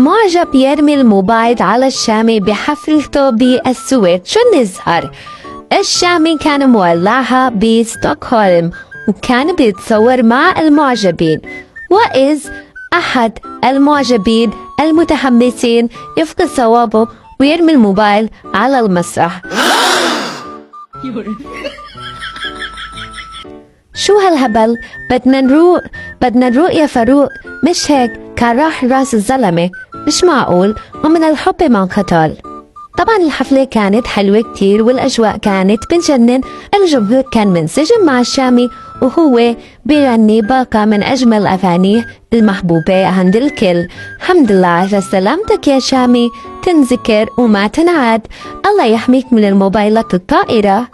معجب يرمي الموبايل على الشامي بحفلته بالسويد. شو نظهر؟ الشامي كان مولعها بستوكهولم وكان بيتصور مع المعجبين، وإذ أحد المعجبين المتحمسين يفقد صوابه ويرمي الموبايل على المسرح. شو هالهبل؟ بدنا نروق يا فاروق، مش هيك كان راح راس الزلمة، مش معقول، ومن الحب ما انقتل. طبعا الحفلة كانت حلوة كتير والأجواء كانت بتجنن. الجمهور كان منسجم مع الشامي وهو بيغني باقة من أجمل أغانيه المحبوبة عند الكل. الحمد لله على سلامتك يا شامي، تنذكر وما تنعاد. الله يحميك من الموبايلات الطائرة.